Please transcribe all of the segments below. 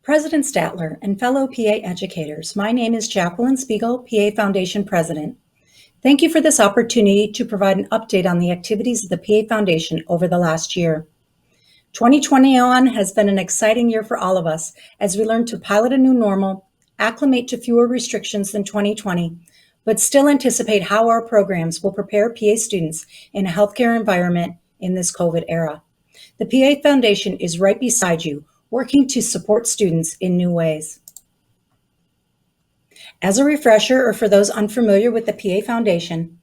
President Statler and fellow PA educators, my name is Jacqueline Spiegel, PA Foundation President. Thank you for this opportunity to provide an update on the activities of the PA Foundation over the last year. 2021 has been an exciting year for all of us as we learn to pilot a new normal, acclimate to fewer restrictions than 2020, but still anticipate how our programs will prepare PA students in a healthcare environment in this COVID era. The PA Foundation is right beside you, working to support students in new ways. As a refresher, or for those unfamiliar with the PA Foundation,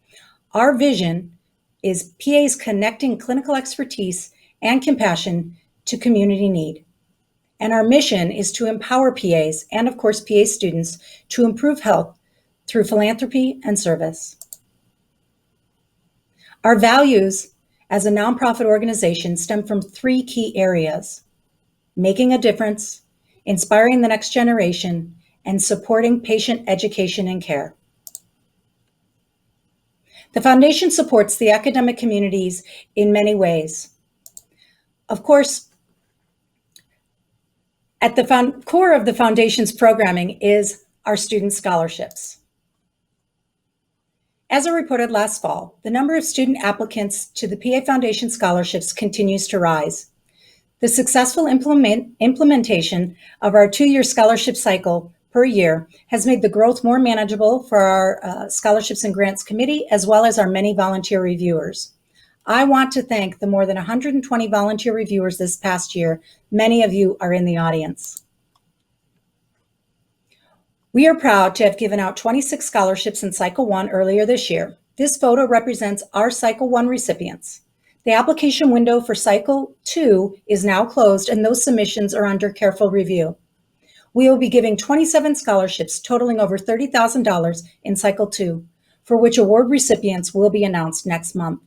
our vision is PAs connecting clinical expertise and compassion to community need. And our mission is to empower PAs and, of course, PA students to improve health through philanthropy and service. Our values as a nonprofit organization stem from three key areas: making a difference, inspiring the next generation, and supporting patient education and care. The Foundation supports the academic communities in many ways. Of course, at the core of the Foundation's programming is our student scholarships. As I reported last fall, the number of student applicants to the PA Foundation scholarships continues to rise. The successful implementation of our 2-year scholarship cycle per year has made the growth more manageable for our Scholarships and Grants Committee, as well as our many volunteer reviewers. I want to thank the more than 120 volunteer reviewers this past year. Many of you are in the audience. We are proud to have given out 26 scholarships in Cycle 1 earlier this year. This photo represents our Cycle 1 recipients. The application window for Cycle 2 is now closed, and those submissions are under careful review. We will be giving 27 scholarships totaling over $30,000 in Cycle 2, for which award recipients will be announced next month.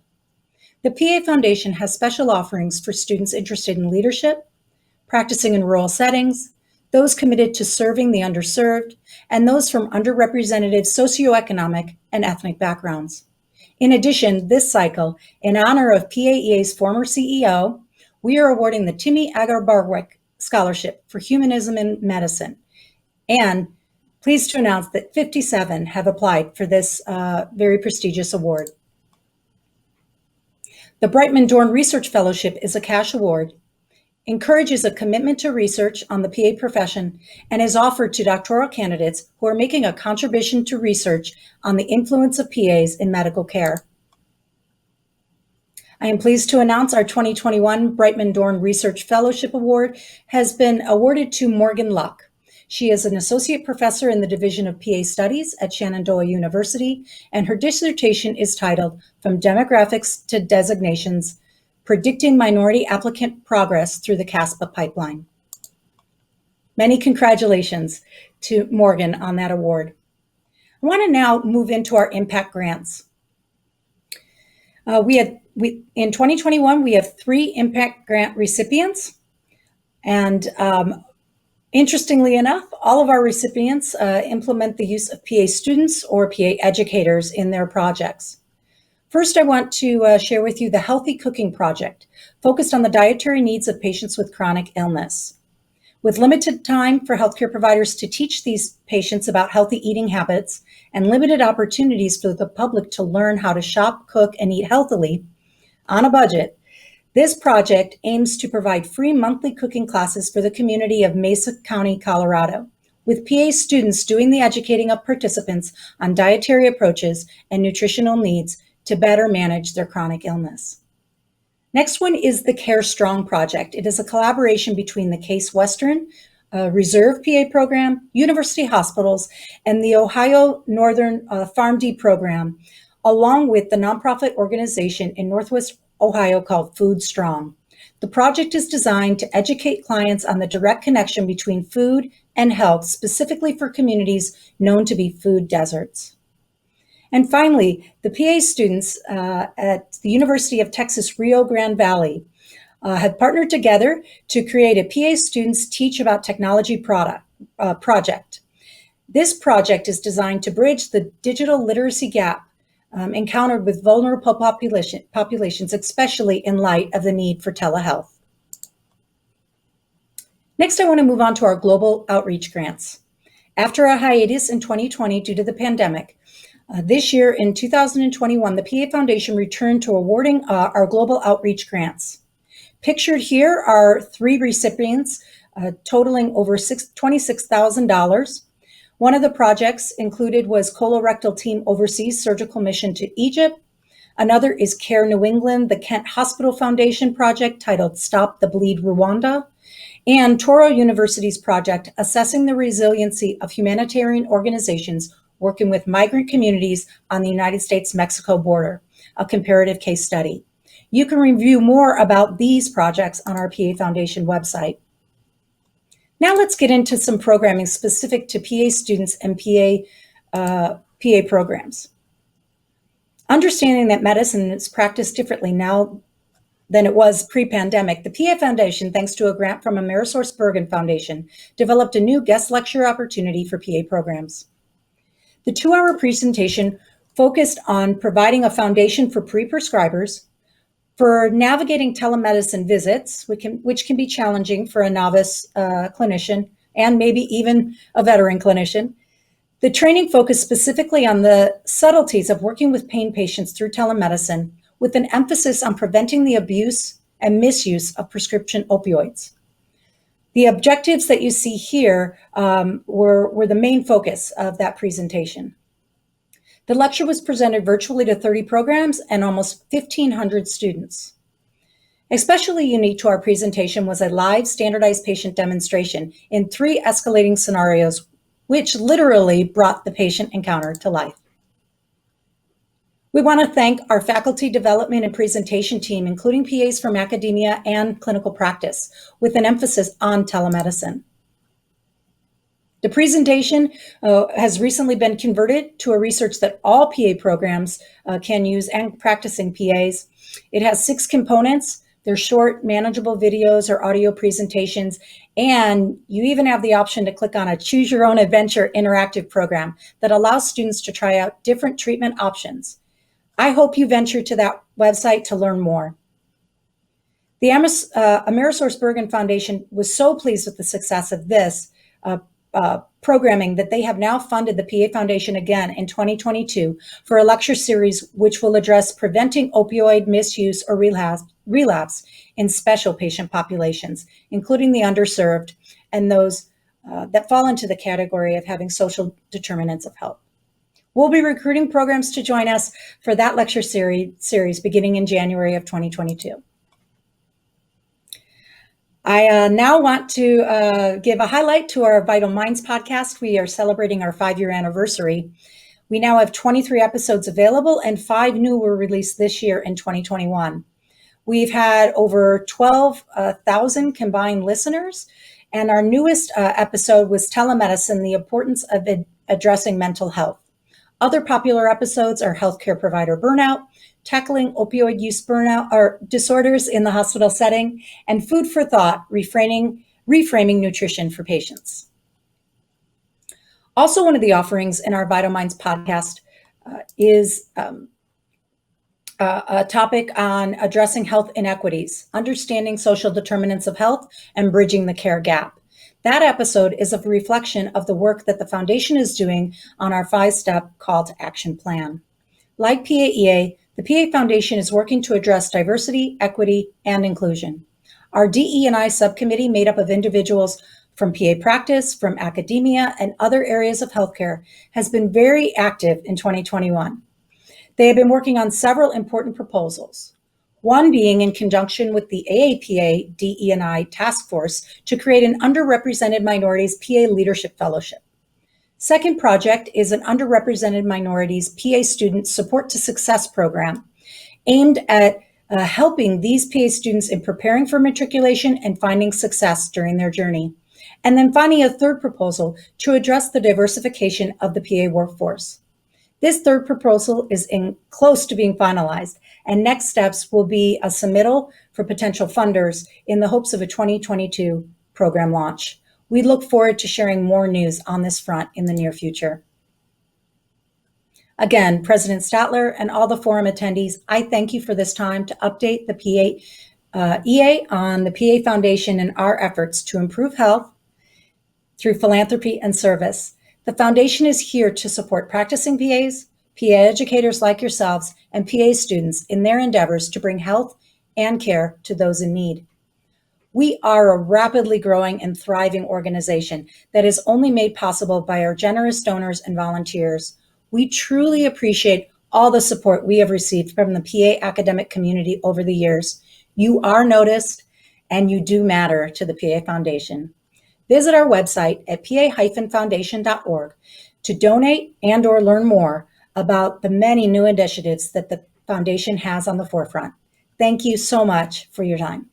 The PA Foundation has special offerings for students interested in leadership, practicing in rural settings, those committed to serving the underserved, and those from underrepresented socioeconomic and ethnic backgrounds. In addition, this cycle, in honor of PAEA's former CEO, we are awarding the Timmy Agar-Barwick Scholarship for Humanism in Medicine, and pleased to announce that 57 have applied for this very prestigious award. The Brightman Dorn Research Fellowship is a cash award, encourages a commitment to research on the PA profession, and is offered to doctoral candidates who are making a contribution to research on the influence of PAs in medical care. I am pleased to announce our 2021 Brightman Dorn Research Fellowship Award has been awarded to Morgan Luck. She is an associate professor in the Division of PA Studies at Shenandoah University, and her dissertation is titled From Demographics to Designations, Predicting Minority Applicant Progress Through the CASPA Pipeline. Many congratulations to Morgan on that award. I want to now move into our impact grants. In 2021, we have 3 impact grant recipients, and interestingly enough, all of our recipients implement the use of PA students or PA educators in their projects. First, I want to share with you the Healthy Cooking Project, focused on the dietary needs of patients with chronic illness. With limited time for healthcare providers to teach these patients about healthy eating habits and limited opportunities for the public to learn how to shop, cook, and eat healthily on a budget, this project aims to provide free monthly cooking classes for the community of Mesa County, Colorado, with PA students doing the educating of participants on dietary approaches and nutritional needs to better manage their chronic illness. Next one is the Care Strong Project. It is a collaboration between the Case Western Reserve PA program, University Hospitals, and the Ohio Northern PharmD program, along with the nonprofit organization in Northwest Ohio called Food Strong. The project is designed to educate clients on the direct connection between food and health, specifically for communities known to be food deserts. And finally, the PA students at the University of Texas Rio Grande Valley have partnered together to create a PA Students Teach About Technology project. This project is designed to bridge the digital literacy gap encountered with vulnerable populations, especially in light of the need for telehealth. Next, I want to move on to our global outreach grants. After a hiatus in 2020 due to the pandemic, this year in 2021, the PA Foundation returned to awarding our global outreach grants. Pictured here are 3 recipients totaling over $26,000. One of the projects included was Colorectal Team Overseas Surgical Mission to Egypt. Another is Care New England, the Kent Hospital Foundation project titled Stop the Bleed Rwanda, and Touro University's project assessing the resiliency of humanitarian organizations working with migrant communities on the United States-Mexico border, a comparative case study. You can review more about these projects on our PA Foundation website. Now let's get into some programming specific to PA students and PA programs. Understanding that medicine is practiced differently now than it was pre-pandemic, the PA Foundation, thanks to a grant from AmerisourceBergen Foundation, developed a new guest lecture opportunity for PA programs. The 2-hour presentation focused on providing a foundation for pre-prescribers, for navigating telemedicine visits, which can be challenging for a novice clinician and maybe even a veteran clinician. The training focused specifically on the subtleties of working with pain patients through telemedicine, with an emphasis on preventing the abuse and misuse of prescription opioids. The objectives that you see here were the main focus of that presentation. The lecture was presented virtually to 30 programs and almost 1,500 students. Especially unique to our presentation was a live standardized patient demonstration in 3 escalating scenarios, which literally brought the patient encounter to life. We want to thank our faculty development and presentation team, including PAs from academia and clinical practice, with an emphasis on telemedicine. The presentation has recently been converted to a resource that all PA programs can use and practicing PAs. It has 6 components. They're short, manageable videos or audio presentations, and you even have the option to click on a Choose Your Own Adventure interactive program that allows students to try out different treatment options. I hope you venture to that website to learn more. The AmerisourceBergen Foundation was so pleased with the success of this programming that they have now funded the PA Foundation again in 2022 for a lecture series which will address preventing opioid misuse or relapse in special patient populations, including the underserved and those that fall into the category of having social determinants of health. We'll be recruiting programs to join us for that lecture series beginning in January of 2022. I now want to give a highlight to our Vital Minds podcast. We are celebrating our 5-year anniversary. We now have 23 episodes available and 5 new were released this year in 2021. We've had over 12,000 combined listeners, and our newest episode was Telemedicine, the Importance of Addressing Mental Health. Other popular episodes are Healthcare Provider Burnout, Tackling Opioid Use Burnout or Disorders in the Hospital Setting, and Food for Thought, Reframing Nutrition for Patients. Also, one of the offerings in our Vital Minds podcast is a topic on addressing health inequities, understanding social determinants of health, and bridging the care gap. That episode is a reflection of the work that the Foundation is doing on our 5-step call to action plan. Like PAEA, the PA Foundation is working to address diversity, equity, and inclusion. Our DE&I subcommittee, made up of individuals from PA practice, from academia, and other areas of healthcare, has been very active in 2021. They have been working on several important proposals, one being in conjunction with the AAPA DE&I task force to create an underrepresented minorities PA leadership fellowship. Second project is an underrepresented minorities PA student support to success program aimed at helping these PA students in preparing for matriculation and finding success during their journey. And then finally, a third proposal to address the diversification of the PA workforce. This third proposal is close to being finalized, and next steps will be a submittal for potential funders in the hopes of a 2022 program launch. We look forward to sharing more news on this front in the near future. Again, President Statler and all the forum attendees, I thank you for this time to update the EA on the PA Foundation and our efforts to improve health through philanthropy and service. The foundation is here to support practicing PAs, PA educators like yourselves, and PA students in their endeavors to bring health and care to those in need. We are a rapidly growing and thriving organization that is only made possible by our generous donors and volunteers. We truly appreciate all the support we have received from the PA academic community over the years. You are noticed and you do matter to the PA Foundation. Visit our website at pa-foundation.org to donate and or learn more about the many new initiatives that the foundation has on the forefront. Thank you so much for your time.